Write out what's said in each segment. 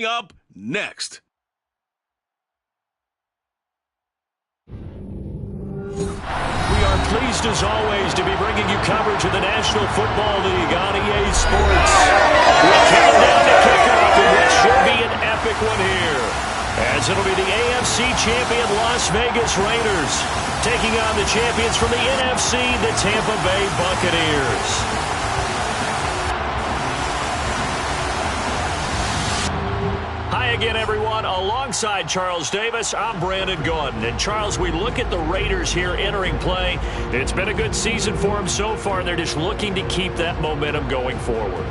Up next. We are pleased as always to be bringing you coverage of the National Football League on EA Sports. We count down to kickoff in what should be an epic one here, as it'll be the AFC champion Las Vegas Raiders taking on the champions from the NFC, the Tampa Bay Buccaneers. Hi again, everyone. Alongside Charles Davis, I'm Brandon Gordon. And Charles, we look at the Raiders here entering play. It's been a good season for them so far, and they're just looking to keep that momentum going forward.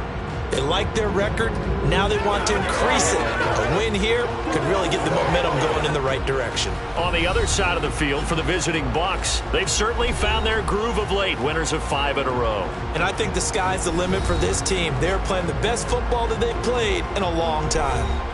They like their record. Now they want to increase it. A win here could really get the momentum going in the right direction. On the other side of the field for the visiting Bucs, they've certainly found their groove of late, winners of 5 in a row. And I think the sky's the limit for this team. They're playing the best football that they've played in a long time.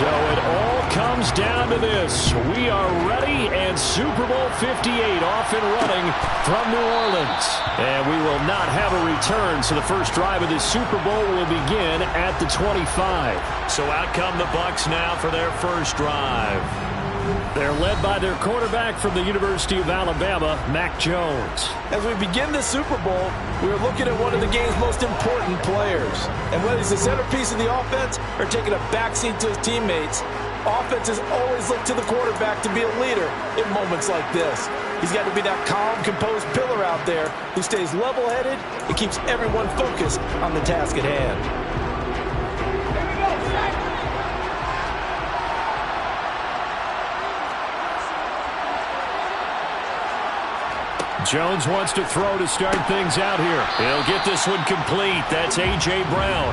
So it all comes down to this. We are ready, and Super Bowl 58 off and running from New Orleans. And we will not have a return, so the first drive of this Super Bowl will begin at the 25. So out come the Bucs now for their first drive. They're led by their quarterback from the University of Alabama, Mac Jones. As we begin the Super Bowl, we are looking at one of the game's most important players. And whether he's the centerpiece of the offense or taking a backseat to his teammates, offenses always look to the quarterback to be a leader in moments like this. He's got to be that calm, composed pillar out there who stays level-headed and keeps everyone focused on the task at hand. Jones wants to throw to start things out here. He'll get this one complete. That's A.J. Brown.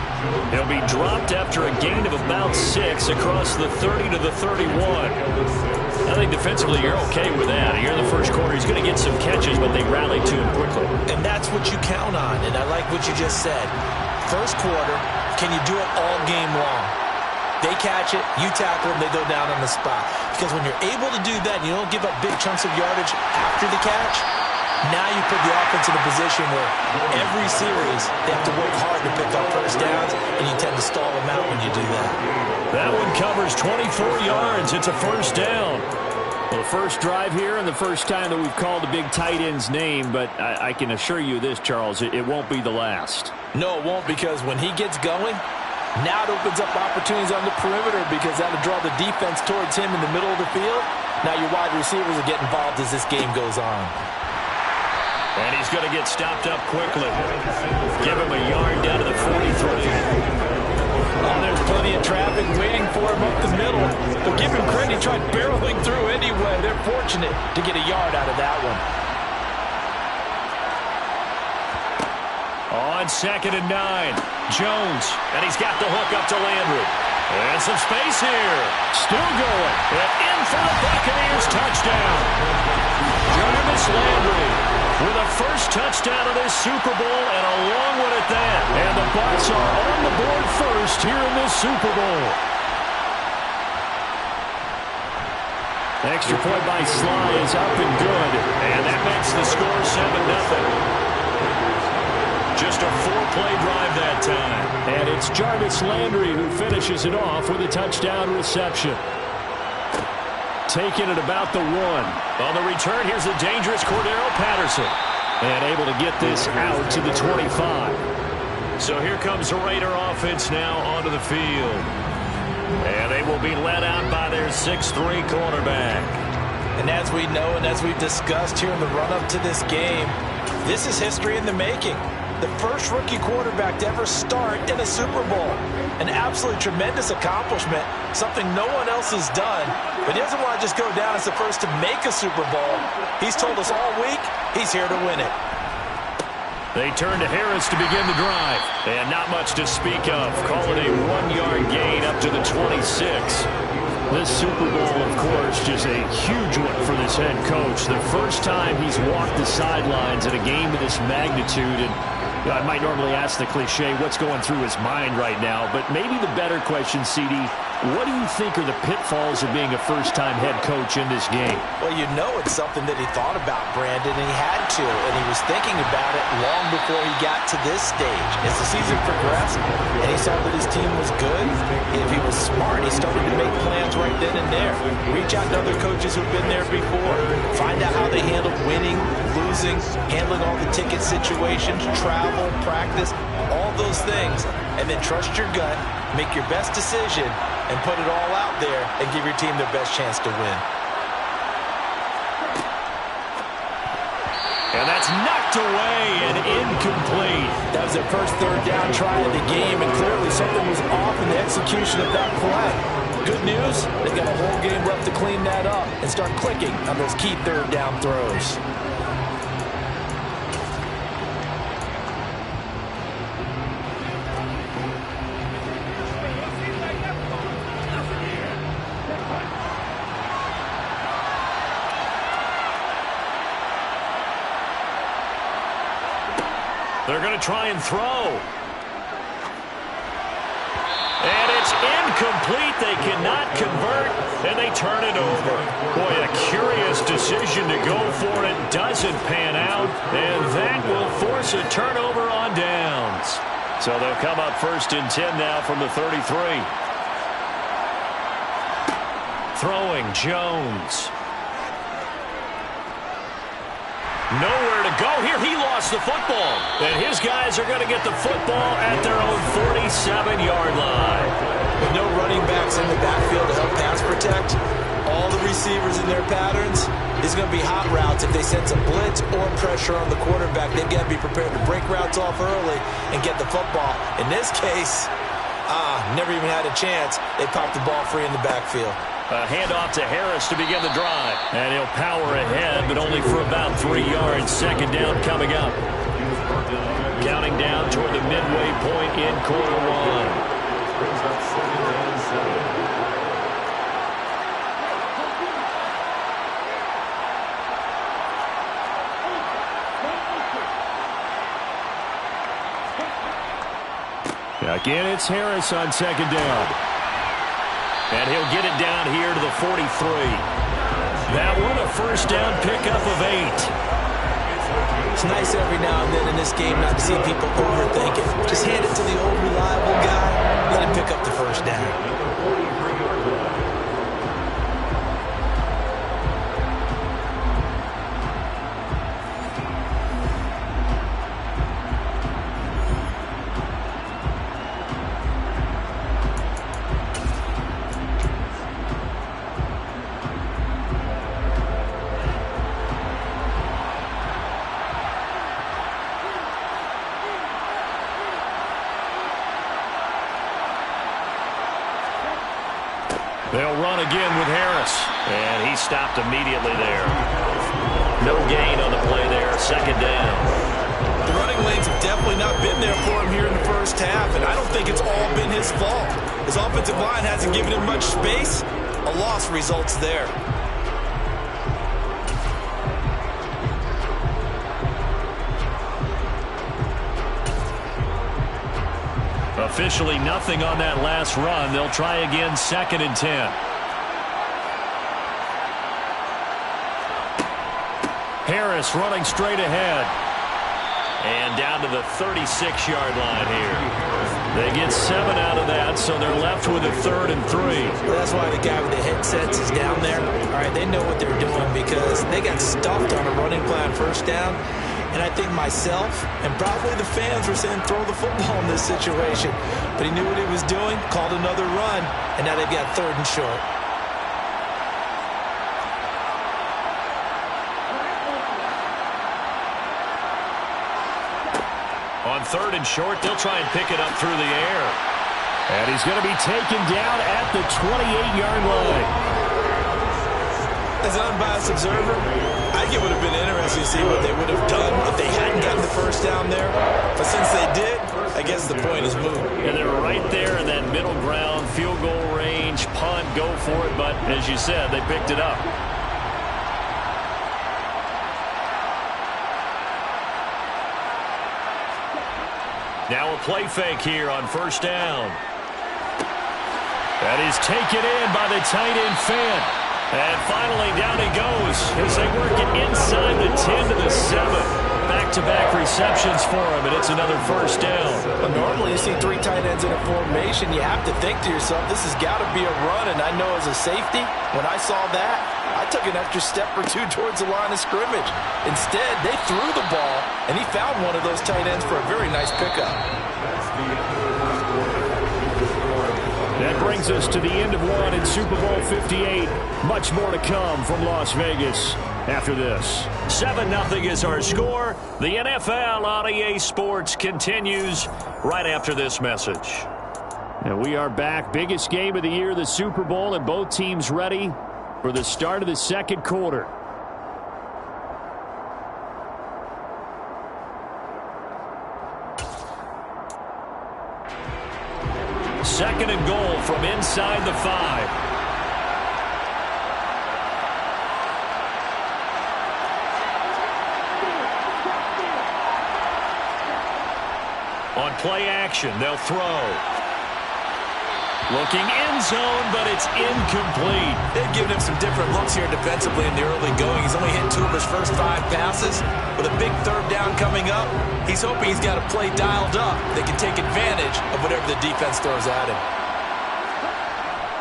He'll be dropped after a gain of about 6 across the 30 to the 31. I think defensively you're okay with that. Here in the first quarter, he's going to get some catches, but they rally to him quickly. And that's what you count on, and I like what you just said. First quarter, can you do it all game long? They catch it, you tackle them, they go down on the spot. Because when you're able to do that and you don't give up big chunks of yardage after the catch, Now you put the offense in a position where every series they have to work hard to pick up first downs, and you tend to stall them out when you do that. That one covers 24 yards. It's a first down. Well, the first drive here and the first time that we've called a big tight end's name, but I can assure you this, Charles, it won't be the last. No, it won't, because when he gets going, now it opens up opportunities on the perimeter because that'll draw the defense towards him in the middle of the field. Now your wide receivers will get involved as this game goes on. And he's going to get stopped up quickly. Give him a yard down to the 43. Oh, there's plenty of traffic waiting for him up the middle. But give him credit, he tried barreling through anyway. They're fortunate to get a yard out of that one. On 2nd and 9, Jones, and he's got the hook up to Landry. And some space here. Still going. And in for the Buccaneers touchdown. Jarvis Landry with a first touchdown of this Super Bowl, and a long one at that. And the Bucs are on the board first here in this Super Bowl. Extra point by Sly is up and good. And that makes the score 7-0. Just a 4-play drive that time. And it's Jarvis Landry who finishes it off with a touchdown reception. Taking it about the 1. On the return, here's the dangerous Cordero Patterson. And able to get this out to the 25. So here comes the Raider offense now onto the field. And they will be led out by their 6'3" quarterback. And as we know and as we've discussed here in the run-up to this game, this is history in the making. The first rookie quarterback to ever start in a Super Bowl. An absolutely tremendous accomplishment, something no one else has done. But he doesn't want to just go down as the first to make a Super Bowl. He's told us all week he's here to win it. They turn to Harris to begin the drive. And not much to speak of. Call it a 1-yard gain up to the 26. This Super Bowl, of course, just a huge one for this head coach. The first time he's walked the sidelines in a game of this magnitude. And I might normally ask the cliche, what's going through his mind right now? But maybe the better question, CD, what do you think are the pitfalls of being a first-time head coach in this game? Well, you know it's something that he thought about, Brandon, and he had to. And he was thinking about it long before he got to this stage. As the season progressed and he saw that his team was good, if he was smart, he started to make plans right then and there. Reach out to other coaches who've been there before. Find out how they handled winning, losing, handling all the ticket situations, travel, practice, all those things. And then trust your gut, make your best decision, and put it all out there and give your team their best chance to win. And that's knocked away and incomplete. That was their first third down try of the game, and clearly something was off in the execution of that play. Good news, they've got a whole game left to clean that up and start clicking on those key third down throws. They're going to try and throw. And it's incomplete. They cannot convert, and they turn it over. Boy, a curious decision to go for it. Doesn't pan out, and that will force a turnover on downs. So they'll come up 1st and 10 now from the 33. Throwing Jones. Nowhere to go here. He lost the football. And his guys are going to get the football at their own 47-yard line. With no running backs in the backfield to help pass protect, all the receivers in their patterns, it's going to be hot routes. If they sense a blitz or pressure on the quarterback, they've got to be prepared to break routes off early and get the football. In this case, never even had a chance. They popped the ball free in the backfield. A handoff to Harris to begin the drive. And he'll power ahead, but only for about 3 yards. 2nd down coming up. Counting down toward the midway point in quarter 1. Again, it's Harris on 2nd down. And he'll get it down here to the 43. That one a 1st down pickup of 8. It's nice every now and then in this game not to see people overthink it. Just hand it to the old reliable guy. Let him pick up the first down. They'll run again with Harris. And he stopped immediately there. No gain on the play there. Second down. The running lanes have definitely not been there for him here in the first half, and I don't think it's all been his fault. His offensive line hasn't given him much space. A loss results there. Officially nothing on that last run. They'll try again, 2nd and 10. Harris running straight ahead. And down to the 36-yard line here. They get 7 out of that, so they're left with a 3rd and 3. Well, that's why the guy with the headsets is down there. All right, they know what they're doing because they got stuffed on a running play on first down. And I think myself and probably the fans were saying throw the football in this situation. But he knew what he was doing, called another run, and now they've got 3rd and short. On 3rd and short, they'll try and pick it up through the air. And he's going to be taken down at the 28-yard line. As an unbiased observer, I think it would have been interesting to see what they would have done if they hadn't gotten the first down there. But since they did, I guess the point is moot. And they're right there in that middle ground, field goal range, punt, go for it. But as you said, they picked it up. Now a play fake here on first down. That is taken in by the tight end Finn. And finally down he goes as they work it inside the 10 to the 7. Back-to-back receptions for him, and it's another first down. Well, normally you see 3 tight ends in a formation. You have to think to yourself, this has got to be a run. And I know as a safety, when I saw that, I took an extra step or 2 towards the line of scrimmage. Instead, they threw the ball, and he found one of those tight ends for a very nice pickup. That brings us to the end of one in Super Bowl 58. Much more to come from Las Vegas after this. 7-0 is our score. The NFL on EA Sports continues right after this message. And we are back. Biggest game of the year, the Super Bowl, and both teams ready for the start of the second quarter. Second and goal from inside the 5. On play action, they'll throw. Looking end zone, but it's incomplete. They've given him some different looks here defensively in the early going. He's only hit 2 of his first 5 passes. With a big 3rd down coming up, he's hoping he's got a play dialed up that can take advantage of whatever the defense throws at him.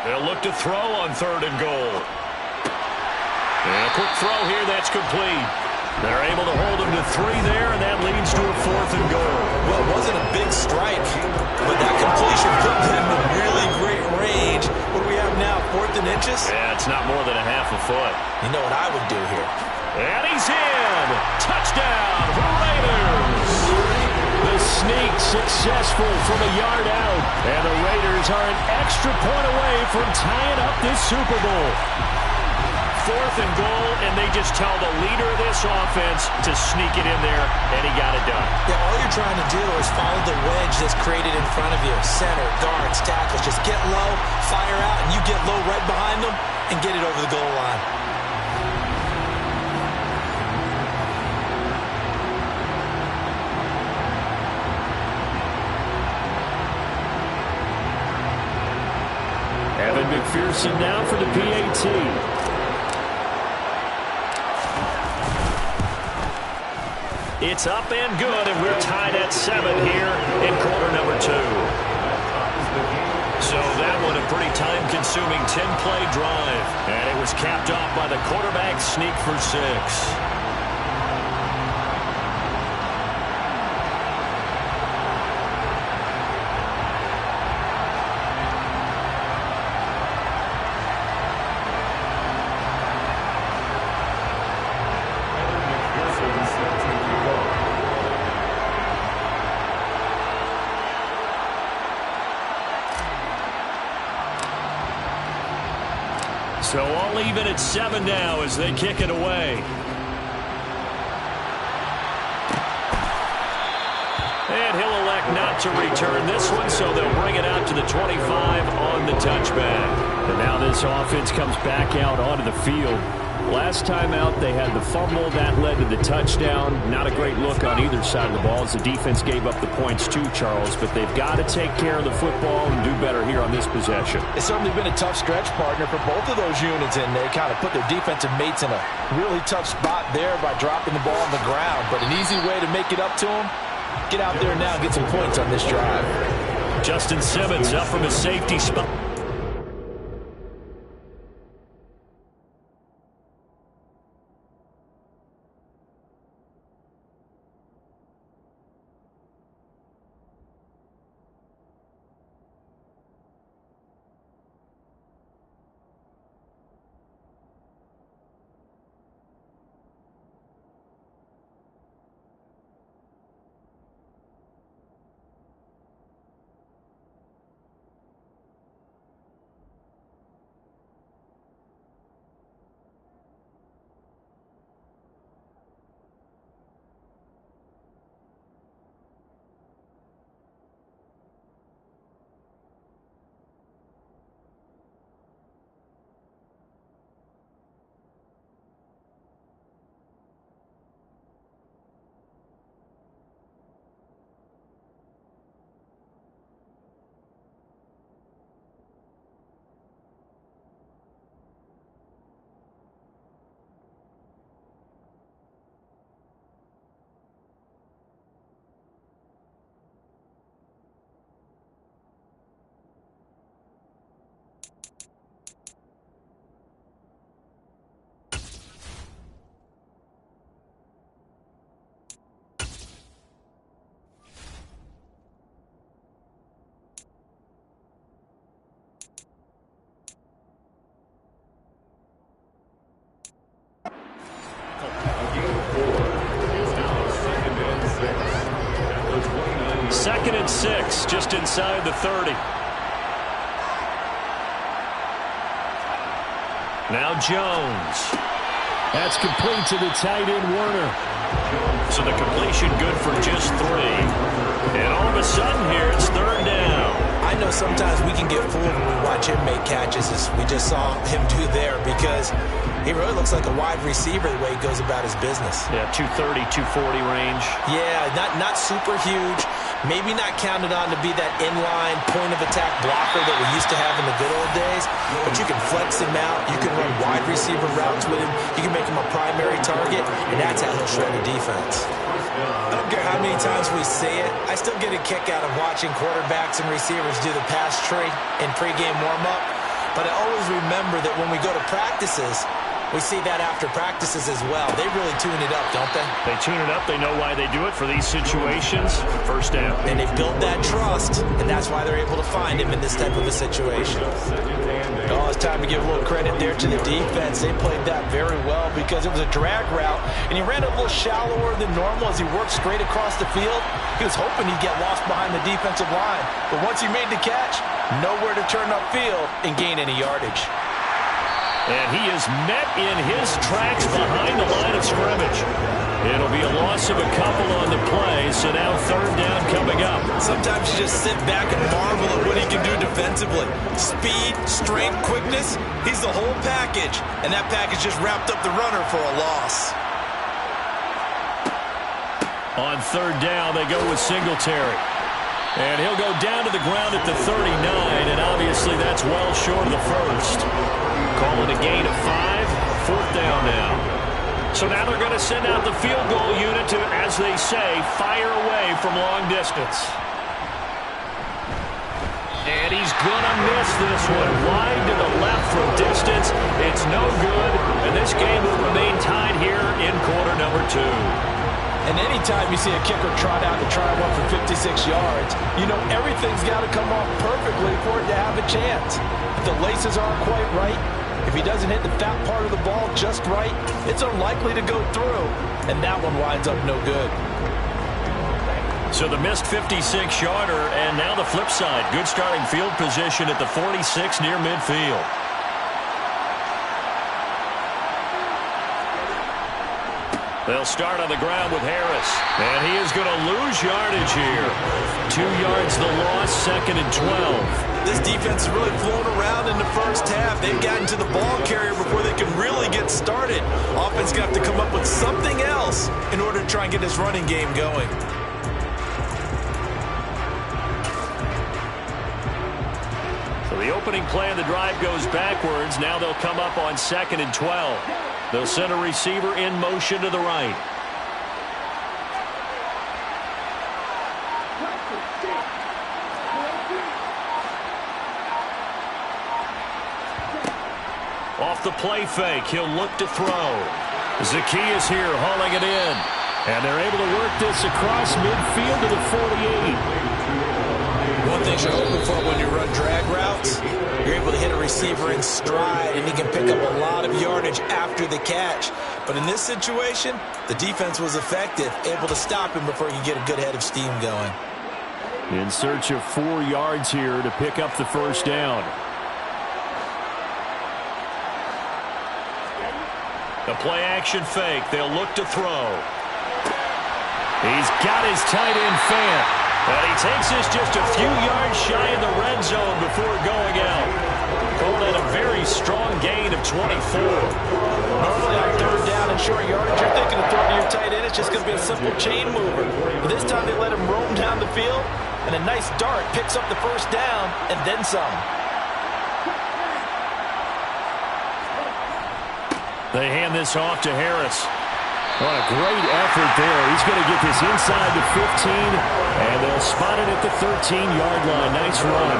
They'll look to throw on 3rd and goal. And a quick throw here, that's complete. They're able to hold him to 3 there, and that leads to a 4th and goal. Well, it wasn't a big strike, but that completion put them in really great range. What do we have now, 4th and inches? Yeah, it's not more than a half a foot. You know what I would do here? And he's in! Touchdown, Raiders! The sneak successful from a yard out, and the Raiders are an extra point away from tying up this Super Bowl. 4th and goal, and they just tell the leader of this offense to sneak it in there, and he got it done. Yeah, all you're trying to do is follow the wedge that's created in front of you. Center, guards, tackles. Just get low, fire out, and you get low right behind them and get it over the goal line. Evan McPherson now for the PAT. It's up and good, and we're tied at 7 here in quarter number 2. So that one a pretty time-consuming 10-play drive. And it was capped off by the quarterback sneak for 6. So all even at 7 now as they kick it away. And he'll elect not to return this one, so they'll bring it out to the 25 on the touchback. And now this offense comes back out onto the field. Last time out, they had the fumble. That led to the touchdown. Not a great look on either side of the ball as the defense gave up the points too, Charles. But they've got to take care of the football and do better here on this possession. It's certainly been a tough stretch, partner, for both of those units, and they kind of put their defensive mates in a really tough spot there by dropping the ball on the ground. But an easy way to make it up to them, get out there now and get some points on this drive. Justin Simmons up from his safety spot. Second and 6, just inside the 30. Now Jones. That's complete to the tight end, Werner. So the completion good for just 3. And all of a sudden here, it's 3rd down. I know sometimes we can get fooled when we watch him make catches, as we just saw him do there, because he really looks like a wide receiver the way he goes about his business. Yeah, 230, 240 range. Yeah, not super huge. Maybe not counted on to be that inline point-of-attack blocker that we used to have in the good old days, but you can flex him out. You can run wide receiver routes with him. You can make him a primary target, and that's how he'll shred a defense. I don't care how many times we say it, I still get a kick out of watching quarterbacks and receivers do the pass tree in pregame warm-up, but I always remember that when we go to practices, we see that after practices as well. They really tune it up, don't they? They tune it up. They know why they do it for these situations. 1st down. And they build that trust, and that's why they're able to find him in this type of a situation. Oh, it's time to give a little credit there to the defense. They played that very well because it was a drag route, and he ran a little shallower than normal as he worked straight across the field. He was hoping he'd get lost behind the defensive line, but once he made the catch, nowhere to turn upfield and gain any yardage. And he is met in his tracks behind the line of scrimmage. It'll be a loss of a couple on the play, so now 3rd down coming up. Sometimes you just sit back and marvel at what he can do defensively. Speed, strength, quickness, he's the whole package. And that package just wrapped up the runner for a loss. On 3rd down, they go with Singletary. And he'll go down to the ground at the 39, and obviously that's well short of the 1st. Calling a gain of 5, 4th down now. So now they're going to send out the field goal unit to, as they say, fire away from long distance. And he's going to miss this one wide to the left from distance. It's no good, and this game will remain tied here in quarter number 2. And anytime you see a kicker trot out to try one for 56 yards, you know everything's got to come off perfectly for it to have a chance. If the laces aren't quite right, if he doesn't hit the fat part of the ball just right, it's unlikely to go through, and that one winds up no good. So the missed 56-yarder, and now the flip side. Good starting field position at the 46 near midfield. They'll start on the ground with Harris, and he is going to lose yardage here. 2 yards the loss, 2nd and 12. This defense is really flown around in the first half. They've gotten to the ball carrier before they can really get started. Offense got to come up with something else in order to try and get this running game going. So the opening play of the drive goes backwards. Now they'll come up on 2nd and 12. They'll send a receiver in motion to the right. Off the play fake, he'll look to throw. Zacchaeus here hauling it in. And they're able to work this across midfield to the 48. One thing you're hoping for when you run drag routes, you're able to hit a receiver in stride, and he can pick up a lot of yardage after the catch. But in this situation, the defense was effective, able to stop him before he could get a good head of steam going. In search of 4 yards here to pick up the first down. The play action fake. They'll look to throw. He's got his tight end fan. And he takes this just a few yards shy in the red zone before going out. Called that a very strong gain of 24. Normally on 3rd down and short yardage, you're thinking of throwing to your tight end. It's just going to be a simple chain mover. But this time they let him roam down the field, and a nice dart picks up the first down and then some. They hand this off to Harris. What a great effort there. He's going to get this inside the 15, and they'll spot it at the 13-yard line. Nice run.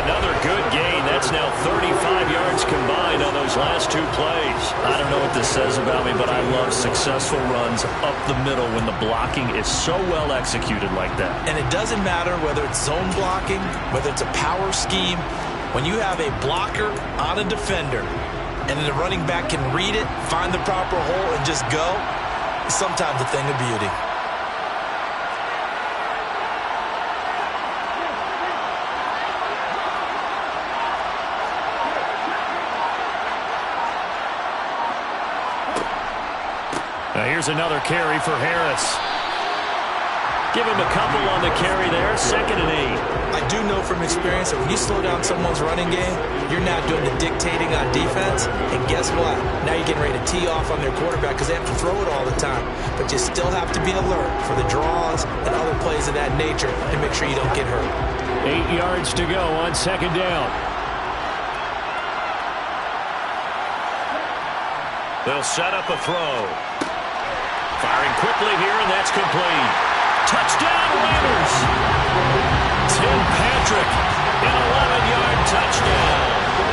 Another good gain. That's now 35 yards combined on those last 2 plays. I don't know what this says about me, but I love successful runs up the middle when the blocking is so well executed like that. And it doesn't matter whether it's zone blocking, whether it's a power scheme. When you have a blocker on a defender, and then the running back can read it, find the proper hole, and just go, it's sometimes a thing of beauty. Now here's another carry for Harris. Give him a couple on the carry there, 2nd and 8. I do know from experience that when you slow down someone's running game, you're not doing the dictating on defense. And guess what? Now you're getting ready to tee off on their quarterback because they have to throw it all the time. But you still have to be alert for the draws and other plays of that nature to make sure you don't get hurt. 8 yards to go on 2nd down. They'll set up a throw. Firing quickly here, and that's complete. Touchdown, Raiders! Tim Patrick, an 11-yard touchdown.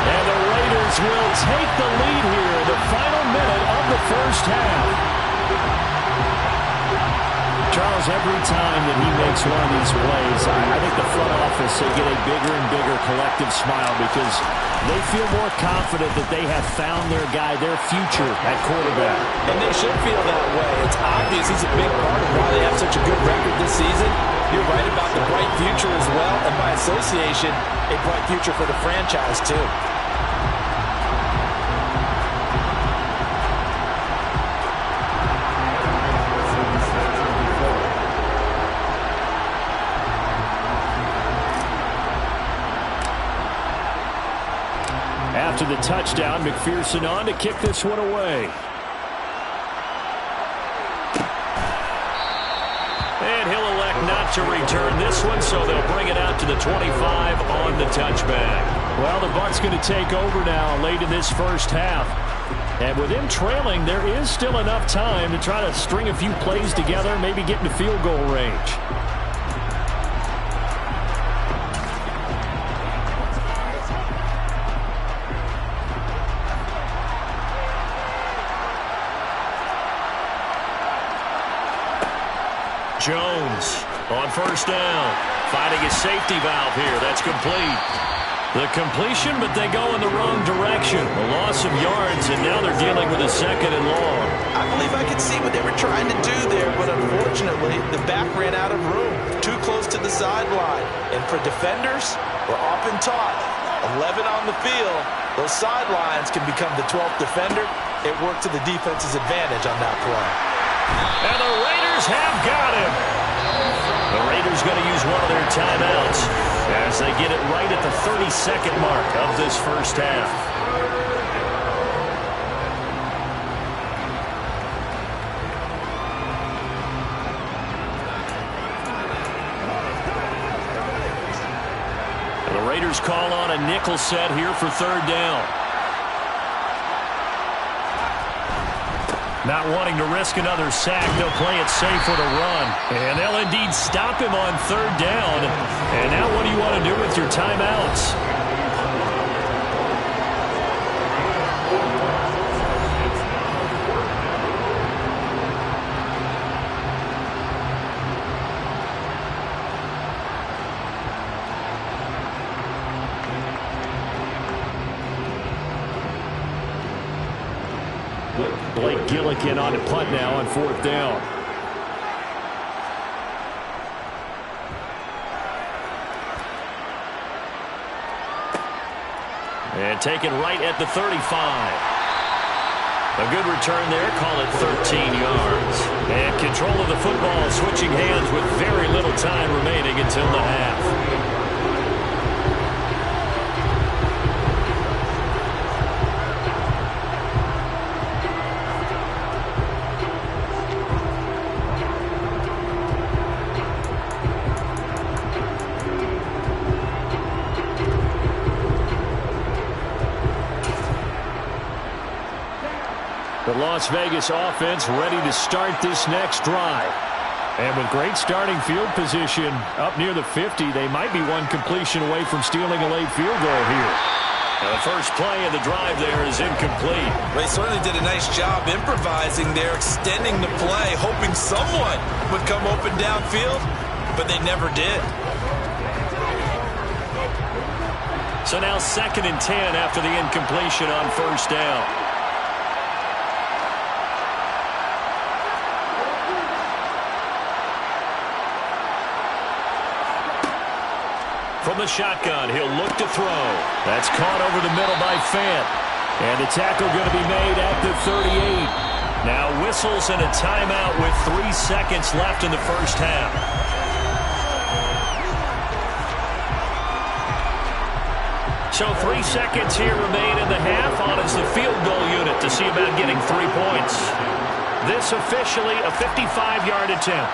And the Raiders will take the lead here in the final minute of the first half. Charles, every time that he makes one of these plays, I think the front office, they get a bigger and bigger collective smile because they feel more confident that they have found their guy, their future at quarterback. And they should feel that way. It's obvious he's a big part of why they have such a good record this season. You're right about the bright future as well, and by association, a bright future for the franchise too. After the touchdown, McPherson on to kick this one away. And he'll elect not to return this one, so they'll bring it out to the 25 on the touchback. Well, the Bucs going to take over now late in this first half. And with him trailing, there is still enough time to try to string a few plays together, maybe get into field goal range. Jones on first down, finding his safety valve here. That's complete. The completion, but they go in the wrong direction. A loss of yards, and now they're dealing with a second and long. I believe I could see what they were trying to do there, but unfortunately, the back ran out of room. Too close to the sideline. And for defenders, we're often taught, 11 on the field, those sidelines can become the 12th defender. It worked to the defense's advantage on that play. And the Raiders have got him. The Raiders going to use one of their timeouts as they get it right at the 30-second mark of this first half. And the Raiders call on a nickel set here for third down. Not wanting to risk another sack, they'll play it safe with a run. And they'll indeed stop him on third down. And now what do you want to do with your timeouts? Blake Gillikin on the punt now on fourth down. And taken right at the 35. A good return there, call it 13 yards. And control of the football switching hands with very little time remaining until the half. The Las Vegas offense ready to start this next drive. And with great starting field position up near the 50, they might be one completion away from stealing a late field goal here. Now the first play of the drive there is incomplete. They certainly did a nice job improvising there, extending the play, hoping someone would come open downfield, but they never did. So now 2nd and 10 after the incompletion on first down. From the shotgun, he'll look to throw. That's caught over the middle by Fant. And the tackle going to be made at the 38. Now whistles and a timeout with 3 seconds left in the first half. So 3 seconds here remain in the half. On is the field goal unit to see about getting 3 points. This officially a 55-yard attempt.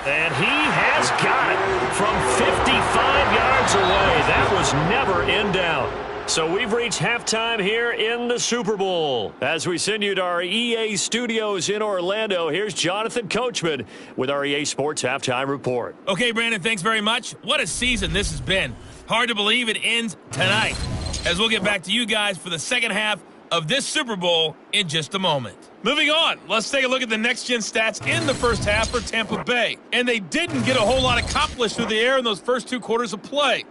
And he has got it from 55 yards away. That was never in doubt. So we've reached halftime here in the Super Bowl. As we send you to our EA studios in Orlando, here's Jonathan Coachman with our EA Sports Halftime Report. Okay, Brandon, thanks very much. What a season this has been. Hard to believe it ends tonight, as we'll get back to you guys for the second half of this Super Bowl in just a moment. Moving on, let's take a look at the next-gen stats in the first half for Tampa Bay. And they didn't get a whole lot accomplished through the air in those first 2 quarters of play.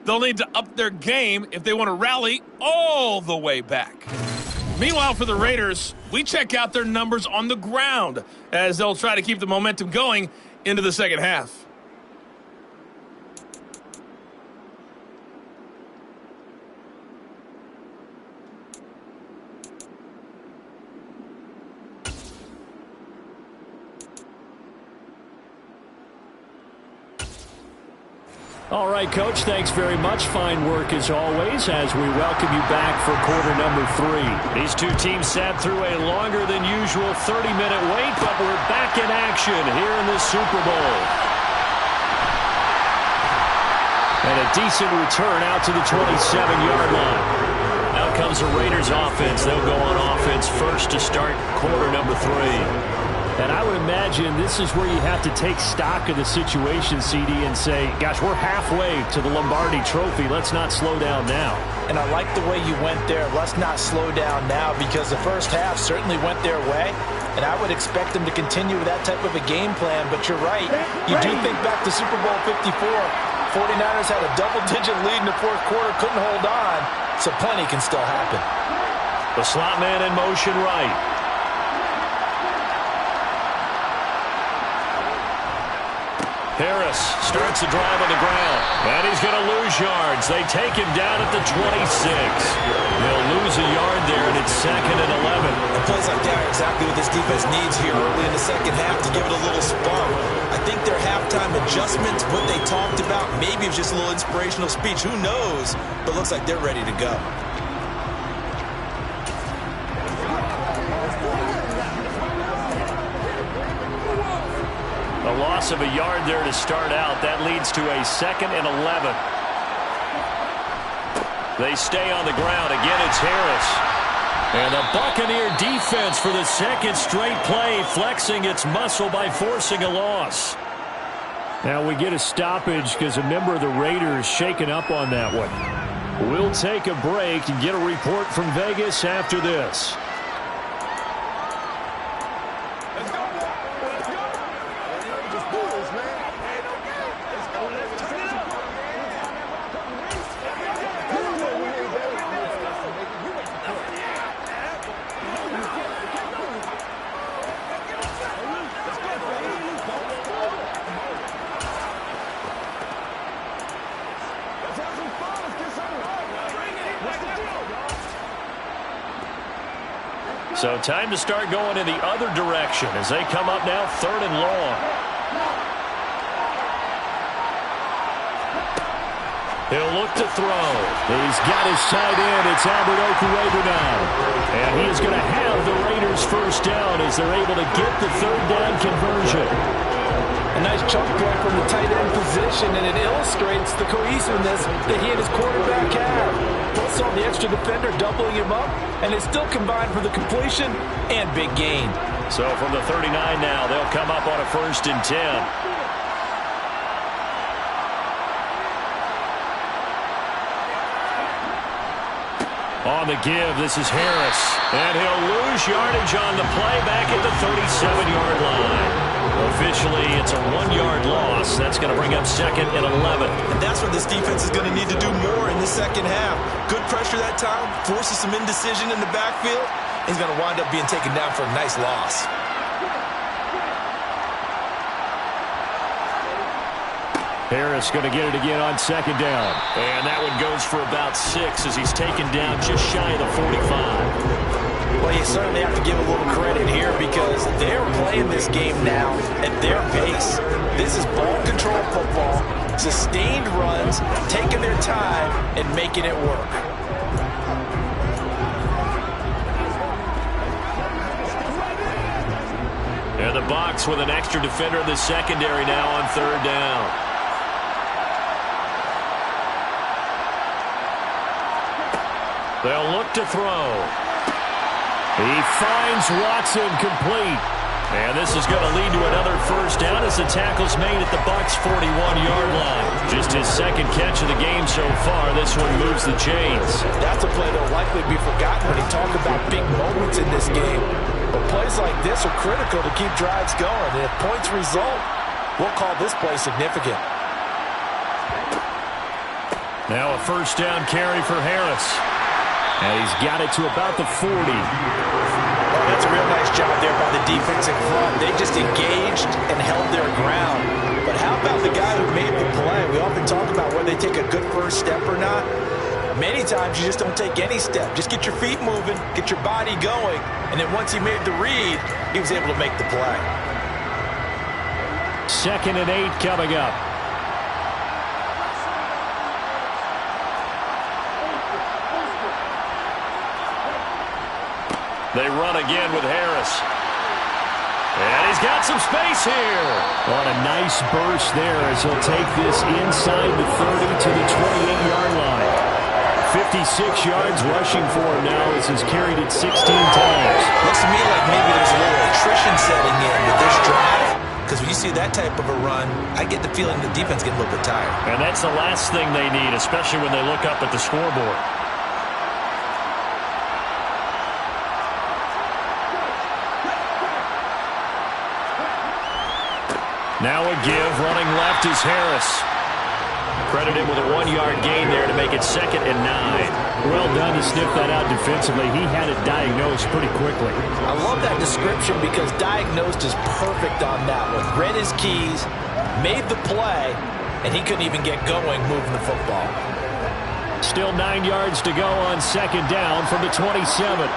They'll need to up their game if they want to rally all the way back. Meanwhile, for the Raiders, we check out their numbers on the ground as they'll try to keep the momentum going into the second half. All right, Coach, thanks very much. Fine work as always as we welcome you back for quarter number 3. These two teams sat through a longer than usual 30-minute wait, but we're back in action here in the Super Bowl. And a decent return out to the 27-yard line. Out comes the Raiders offense. They'll go on offense first to start quarter number 3. And I would imagine this is where you have to take stock of the situation, CD, and say, gosh, we're halfway to the Lombardi Trophy. Let's not slow down now. And I like the way you went there. Let's not slow down now, because the first half certainly went their way. And I would expect them to continue with that type of a game plan. But you're right. You do think back to Super Bowl 54. 49ers had a double-digit lead in the fourth quarter, couldn't hold on. So plenty can still happen. The slot man in motion right. Harris starts the drive on the ground. And he's going to lose yards. They take him down at the 26. They'll lose a yard there, and it's 2nd and 11. And plays like that are exactly what this defense needs here early in the second half to give it a little spark. I think their halftime adjustments, what they talked about, maybe it was just a little inspirational speech. Who knows? But looks like they're ready to go. A loss of a yard there to start out. That leads to a 2nd and 11. They stay on the ground. Again, it's Harris. And the Buccaneer defense for the second straight play, flexing its muscle by forcing a loss. Now we get a stoppage because a member of the Raiders shaken up on that one. We'll take a break and get a report from Vegas after this. So time to start going in the other direction as they come up now 3rd and long. He'll look to throw. He's got his tight end. It's Albert Okuebu now. And he is going to have the Raiders first down as they're able to get the 3rd down conversion. A nice chunk play from the tight end position, and it illustrates the cohesiveness that he and his quarterback have. Both saw the extra defender doubling him up, and it still combined for the completion and big gain. So from the 39 now, they'll come up on a 1st and 10. On the give, this is Harris. And he'll lose yardage on the play back at the 37-yard line. Officially, it's a 1-yard loss. That's going to bring up 2nd and 11. And that's what this defense is going to need to do more in the second half. Good pressure that time, forces some indecision in the backfield. He's going to wind up being taken down for a nice loss. Harris going to get it again on 2nd down. And that one goes for about 6 as he's taken down just shy of the 45. Well, you certainly have to give a little credit here because they're playing this game now at their pace. This is ball control football, sustained runs, taking their time and making it work. And the box with an extra defender in the secondary now on 3rd down. They'll look to throw. He finds Watson complete. And this is going to lead to another first down as the tackle's made at the Bucs' 41-yard line. Just his 2nd catch of the game so far. This one moves the chains. That's a play that will likely be forgotten when you talk about big moments in this game. But plays like this are critical to keep drives going. And if points result, we'll call this play significant. Now a first down carry for Harris. And he's got it to about the 40. Oh, that's a real nice job there by the defense in front. They just engaged and held their ground. But how about the guy who made the play? We often talk about whether they take a good first step or not. Many times you just don't take any step. Just get your feet moving, get your body going, and then once he made the read, he was able to make the play. 2nd and 8 coming up. They run again with Harris. And he's got some space here. On a nice burst there as he'll take this inside the 30 to the 28-yard line. 56 yards rushing for him now as he's carried it 16 times. Looks to me like maybe there's a little attrition setting in with this drive. Because when you see that type of a run, I get the feeling the defense get a little bit tired. And that's the last thing they need, especially when they look up at the scoreboard. Now a give, running left is Harris. Credit him with a 1-yard gain there to make it 2nd and 9. Well done to sniff that out defensively. He had it diagnosed pretty quickly. I love that description because diagnosed is perfect on that one. Read his keys, made the play, and he couldn't even get going moving the football. Still 9 yards to go on 2nd down from the 27.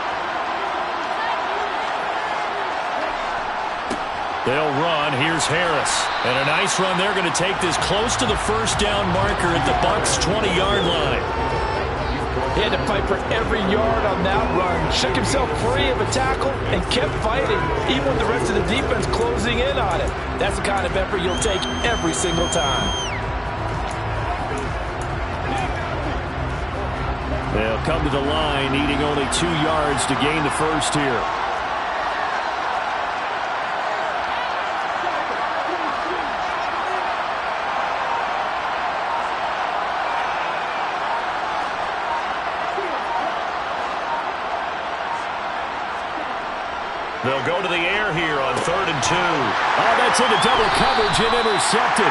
They'll run. Here's Harris. And a nice run. They're going to take this close to the first down marker at the Bucs' 20-yard line. He had to fight for every yard on that run. Shook himself free of a tackle and kept fighting, even with the rest of the defense closing in on him. That's the kind of effort you'll take every single time. They'll come to the line, needing only 2 yards to gain the first here. They'll go to the air here on 3rd and 2. Oh, that's into double coverage and intercepted.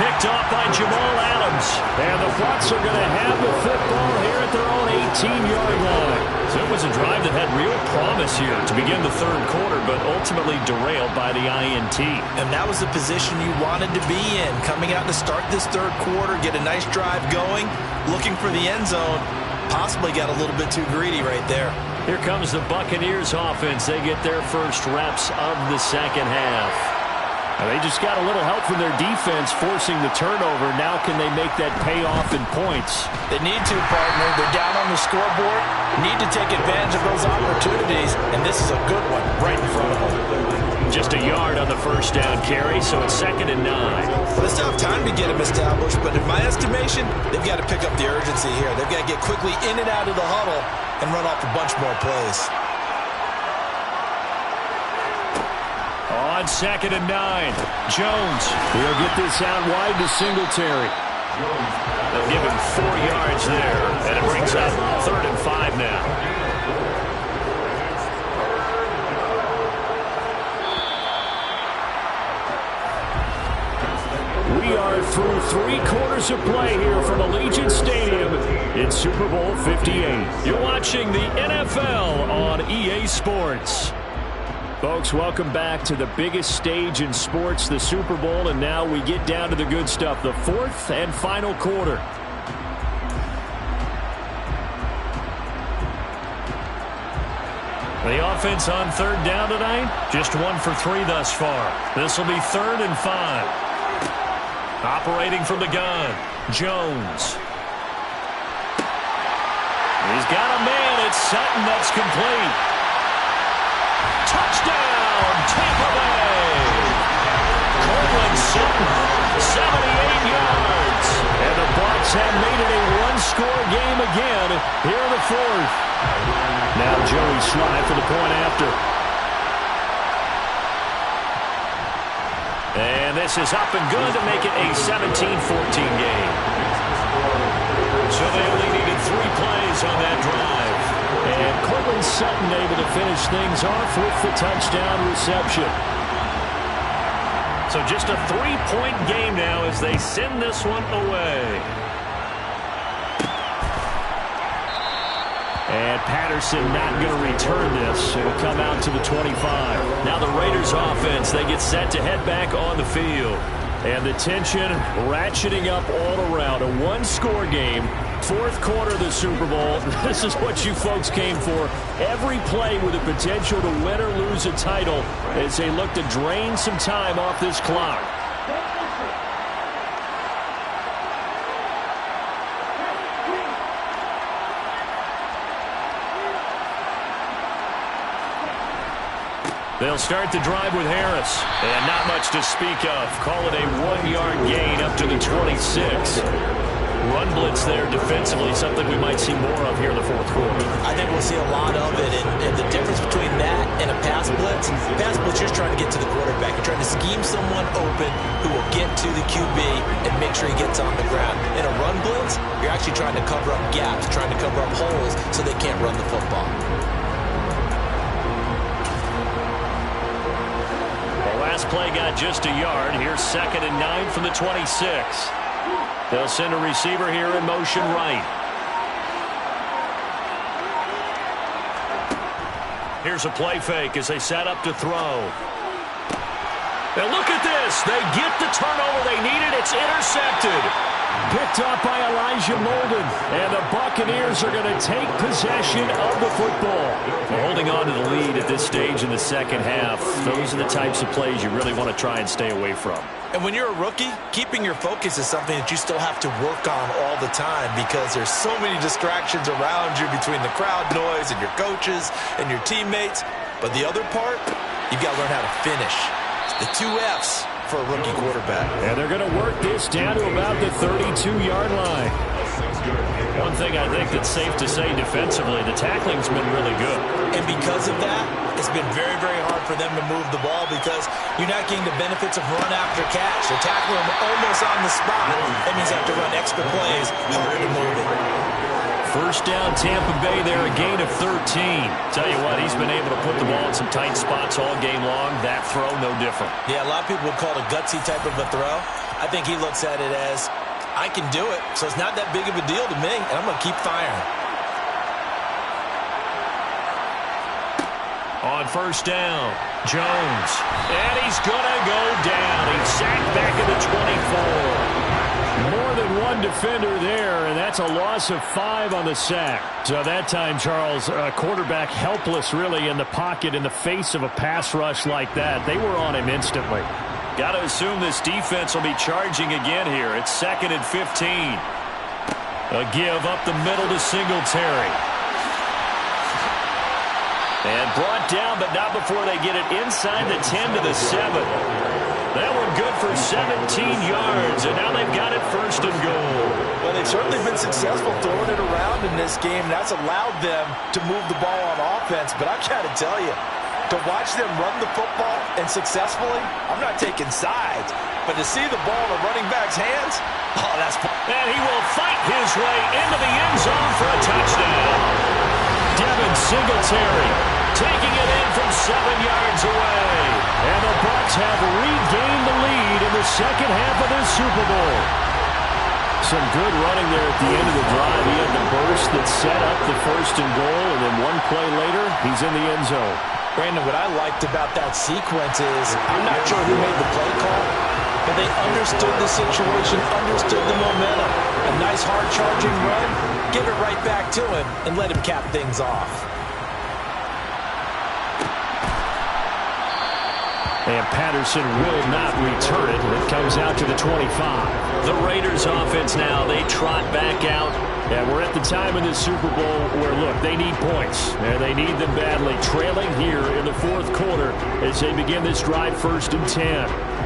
Picked off by Jamal Adams. And the Bucs are going to have the football here at their own 18-yard line. So it was a drive that had real promise here to begin the 3rd quarter, but ultimately derailed by the INT. And that was the position you wanted to be in. Coming out to start this 3rd quarter, get a nice drive going, looking for the end zone. Possibly got a little bit too greedy right there. Here comes the Buccaneers offense. They get their first reps of the 2nd half. And they just got a little help from their defense forcing the turnover. Now can they make that pay off in points? They need to, partner. They're down on the scoreboard. Need to take advantage of those opportunities. And this is a good one right in front of them. Just a yard on the first down carry, so it's 2nd and 9. Well, they still have time to get them established, but in my estimation, they've got to pick up the urgency here. They've got to get quickly in and out of the huddle and run off a bunch more plays. On 2nd and 9, Jones. He'll get this out wide to Singletary. They'll give him 4 yards there, and it brings up 3rd and 5 now. We are through 3 quarters of play here from Allegiant Stadium in Super Bowl 58. You're watching the NFL on EA Sports. Folks, welcome back to the biggest stage in sports, the Super Bowl, and now we get down to the good stuff, the 4th and final quarter. The offense on 3rd down tonight, just 1 for 3 thus far. This will be 3rd and 5. Operating from the gun, Jones. He's got a man. It's Sutton. That's complete. Touchdown, Tampa Bay. Cortland Sutton, 78 yards. And the Bucs have made it a 1-score game again here in the 4th. Now Joey Sly for the point after. And this is up and good to make it a 17-14 game. So they only needed 3 plays on that drive. And Cortland Sutton able to finish things off with the touchdown reception. So just a 3-point game now as they send this one away. And Patterson not going to return this. It'll come out to the 25. Now the Raiders offense, they get set to head back on the field. And the tension ratcheting up all around. A 1-score game. 4th quarter of the Super Bowl. This is what you folks came for. Every play with the potential to win or lose a title as they look to drain some time off this clock. They'll start the drive with Harris. And not much to speak of. Call it a 1-yard gain up to the 26. Run blitz there defensively, something we might see more of here in the fourth quarter. I think we'll see a lot of it, and the difference between that and a pass blitz, you're just trying to get to the quarterback. You're trying to scheme someone open who will get to the QB and make sure he gets on the ground. In a run blitz, you're actually trying to cover up gaps, trying to cover up holes so they can't run the football. The last play got just a yard. Here's 2nd and 9 from the 26. They'll send a receiver here in motion right. Here's a play fake as they set up to throw. And look at this. They get the turnover they needed. It's intercepted. Picked up by Elijah Molden. And the Buccaneers are going to take possession of the football. Holding on to the lead at this stage in the second half. Those are the types of plays you really want to try and stay away from. And when you're a rookie, keeping your focus is something that you still have to work on all the time because there's so many distractions around you between the crowd noise and your coaches and your teammates. But the other part, you've got to learn how to finish. It's the 2 F's for a rookie quarterback. And they're going to work this down to about the 32-yard line. One thing I think that's safe to say defensively, the tackling's been really good. And because of that, it's been very, very hard for them to move the ball because you're not getting the benefits of run after catch. They're tackling them almost on the spot. That means they have to run extra plays harder to move it. First down, Tampa Bay there, a gain of 13. Tell you what, he's been able to put the ball in some tight spots all game long. That throw, no different. Yeah, a lot of people would call it a gutsy type of a throw. I think he looks at it as, I can do it, so it's not that big of a deal to me, and I'm going to keep firing. On first down, Jones. And he's going to go down. He's sacked back at the 24. More than one defender there, and that's a loss of 5 on the sack. So that time, Charles, quarterback helpless really in the pocket in the face of a pass rush like that. They were on him instantly. Got to assume this defense will be charging again here. It's 2nd and 15. A give up the middle to Singletary. And brought down, but not before they get it inside the 10 to the 7. That one good for 17 yards, and now they've got it 1st and goal. Well, they've certainly been successful throwing it around in this game. That's allowed them to move the ball on offense, but I've got to tell you, to watch them run the football and successfully, I'm not taking sides, but to see the ball in the running back's hands, oh, that's... And he will fight his way into the end zone for a touchdown. Devin Singletary taking it in from 7 yards away. And the Bucs have regained the lead in the second half of this Super Bowl. Some good running there at the end of the drive. He had the burst that set up the 1st and goal, and then one play later, he's in the end zone. Brandon, what I liked about that sequence is, I'm not sure who made the play call, but they understood the situation, understood the momentum. A nice hard-charging run, give it right back to him, and let him cap things off. And Patterson will not return it. It comes out to the 25. The Raiders offense now, they trot back out. Yeah, we're at the time in this Super Bowl where, look, they need points. And they need them badly. Trailing here in the 4th quarter as they begin this drive 1st and 10.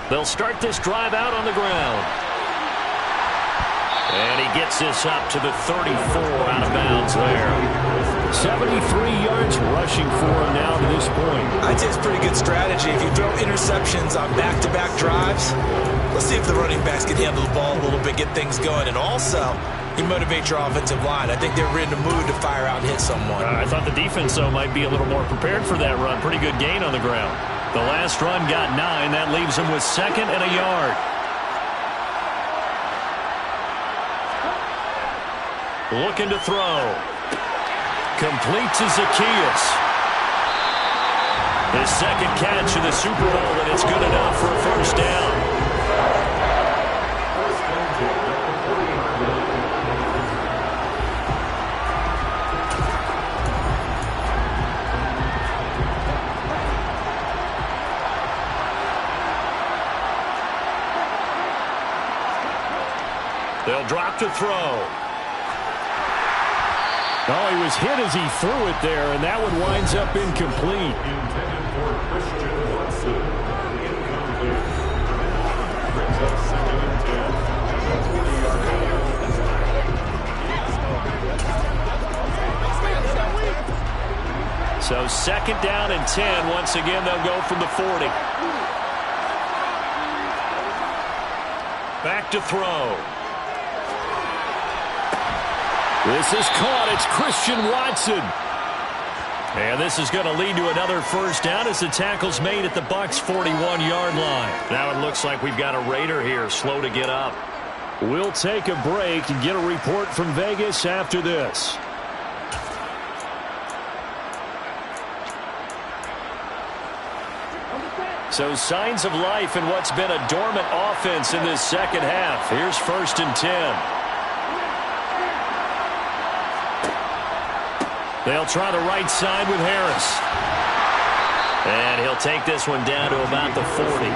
They'll start this drive out on the ground. And he gets this up to the 34 out of bounds there. 73 yards rushing for him now to this point. I'd say it's pretty good strategy. If you throw interceptions on back-to-back drives, let's see if the running backs can handle the ball a little bit, get things going. And also, you motivate your offensive line. I think they're in the mood to fire out and hit someone. I thought the defense, though, might be a little more prepared for that run. Pretty good gain on the ground. The last run got 9. That leaves them with 2nd and a yard. Looking to throw. Complete to Zacchaeus. His 2nd catch in the Super Bowl, and it's good enough for a 1st down. back to throw. Oh, he was hit as he threw it there, and that one winds up incomplete. Intended for Christian Watson. Incomplete. Brings up 2nd and 10. So 2nd down and 10. Once again, they'll go from the 40. Back to throw. This is caught. It's Christian Watson. And this is going to lead to another first down as the tackle's made at the Bucs' 41-yard line. Now it looks like we've got a Raider here, slow to get up. We'll take a break and get a report from Vegas after this. So signs of life in what's been a dormant offense in this second half. Here's 1st and 10. They'll try the right side with Harris. And he'll take this one down to about the 40.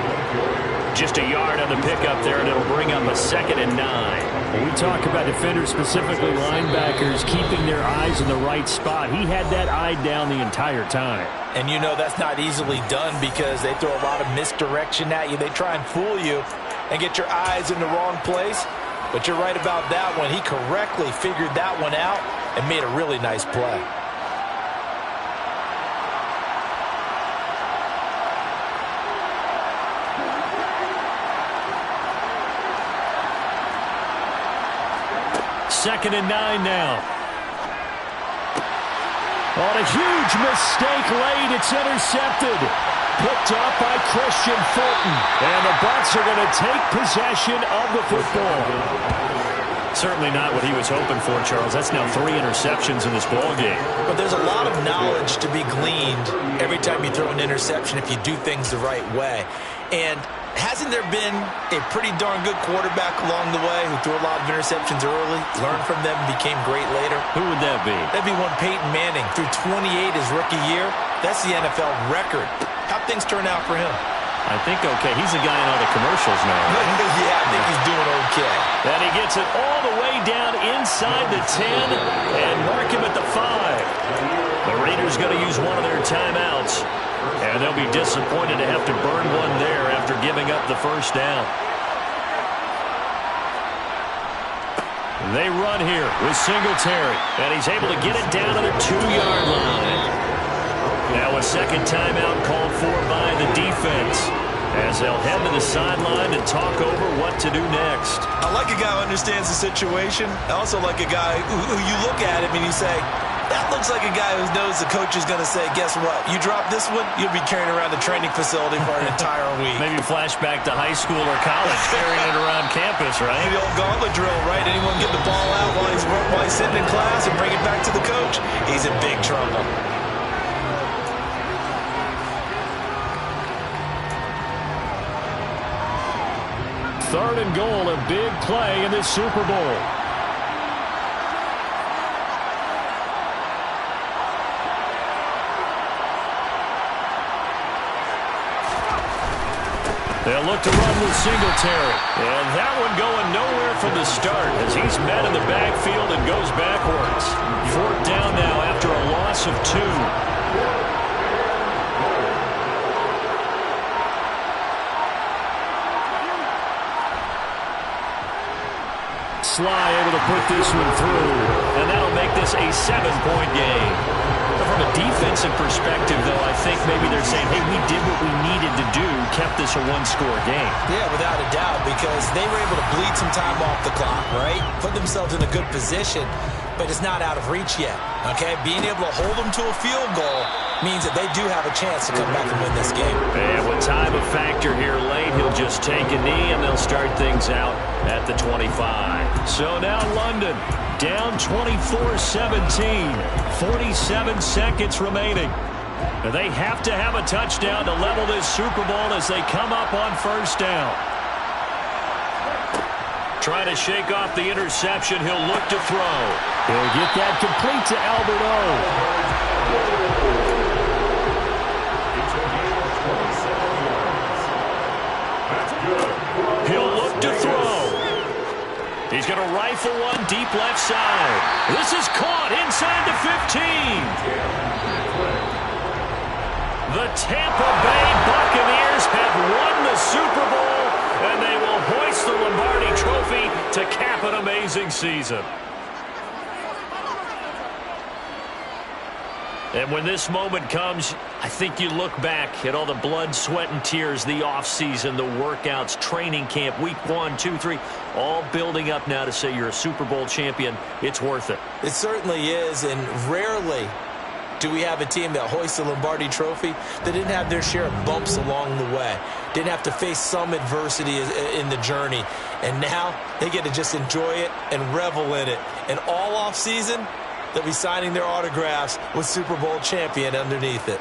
Just a yard on the pickup there, and it'll bring up a 2nd and 9. When we talk about defenders, specifically linebackers, keeping their eyes in the right spot, he had that eye down the entire time. And you know that's not easily done because they throw a lot of misdirection at you. They try and fool you and get your eyes in the wrong place. But you're right about that one. He correctly figured that one out and made a really nice play. Second and 9 now. On a huge mistake late, it's intercepted. Picked up by Christian Fulton. And the Bucs are going to take possession of the football. Certainly not what he was hoping for, Charles. That's now 3 interceptions in this ball game. But there's a lot of knowledge to be gleaned every time you throw an interception if you do things the right way. And hasn't there been a pretty darn good quarterback along the way who threw a lot of interceptions early, learned from them, and became great later? Who would that be? That'd be one Peyton Manning. Threw 28 his rookie year. That's the NFL record. How'd things turn out for him? I think okay. He's the guy in all the commercials now, right? Yeah, I think he's doing okay. And he gets it all the way down inside the 10 and mark him at the 5. The Raiders going to use one of their timeouts. And they'll be disappointed to have to burn one there after giving up the first down. They run here with Singletary. And he's able to get it down to the 2-yard line. Now a second timeout called for by the defense, as they'll head to the sideline and talk over what to do next. I like a guy who understands the situation. I also like a guy who you look at him and you say, that looks like a guy who knows the coach is going to say, guess what? You drop this one, you'll be carrying around the training facility for an entire week. Maybe flashback to high school or college, carrying it around campus, right? The old gauntlet drill, right? Anyone get the ball out while he's sitting in class and bring it back to the coach? He's in big trouble. Third and goal, a big play in this Super Bowl. They'll look to run with Singletary. And that one going nowhere from the start as he's met in the backfield and goes backwards. 4th down now after a loss of 2. Sly able to put this one through, and that'll make this a 7-point game. But from a defensive perspective, though, I think maybe they're saying, hey, we did what we needed to do, kept this a 1-score game. Yeah, without a doubt, because they were able to bleed some time off the clock, right? Put themselves in a good position, but it's not out of reach yet, okay? Being able to hold them to a field goal means that they do have a chance to come back and win this game. And with time a factor here late, he'll just take a knee, and they'll start things out at the 25. So now London down 24-17, 47 seconds remaining. And they have to have a touchdown to level this Super Bowl as they come up on first down. Trying to shake off the interception. He'll look to throw. He'll get that complete to Albert O. He's going to rifle one deep left side. This is caught inside the 15. The Tampa Bay Buccaneers have won the Super Bowl, and they will hoist the Lombardi Trophy to cap an amazing season. And when this moment comes, I think you look back at all the blood, sweat, and tears, the offseason, the workouts, training camp, week 1, 2, 3, all building up now to say you're a Super Bowl champion. It's worth it. It certainly is, and rarely do we have a team that hoists the Lombardi Trophy that didn't have their share of bumps along the way, didn't have to face some adversity in the journey, and now they get to just enjoy it and revel in it. And all offseason, they'll be signing their autographs with Super Bowl champion underneath it.